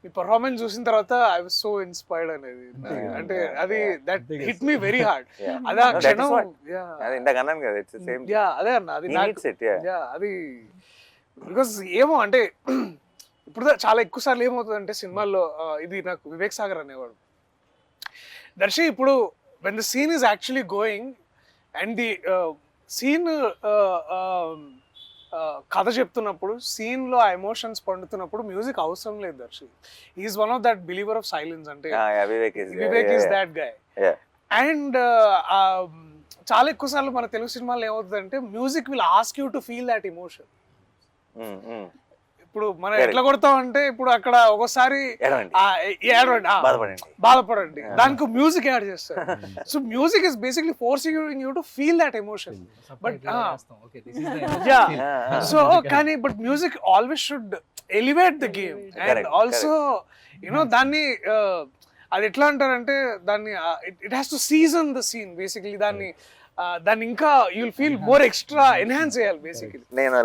మీ performance చూసిన తర్వాత I was so inspired అనేది అంటే అది that hit me very hard. అదే ఆ క్షణం అదే అన్న అది అది బికాస్ ఏమో అంటే ఇప్పుడు చాలా ఎక్కువ సార్లు ఏమవుతుంది అంటే సినిమాల్లో ఇది నాకు వివేక్ సాగర్ అనేవాడు, దర్శి ఇప్పుడు when the scene is actually going and the scene కథ చెప్తున్నప్పుడు సీన్ లో ఆ ఎమోషన్స్ పండుతున్నప్పుడు మ్యూజిక్ అవసరం లేదు దర్శి. Is one of that believer of silence అంటే Vivek is that guy. And చాలా ఎక్కువ సార్లు మన తెలుగు సినిమాలో ఏమవుతుంది అంటే music will ask you to feel that emotion. ఇప్పుడు మనం ఎట్లా కొడతాం అంటే ఇప్పుడు అక్కడ ఒకసారి బాధపడండి దానికి మ్యూజిక్ యాడ్ చేస్తారు. So music is basically forcing you to feel that emotion. But so కానీ but music always should elevate the game and also you know దాన్ని అది ఎట్లా అంటారంటే దాన్ని it has to season the scene basically. దాన్ని ఇంకా you'll feel more extra enhance చేయాలి basically. నేను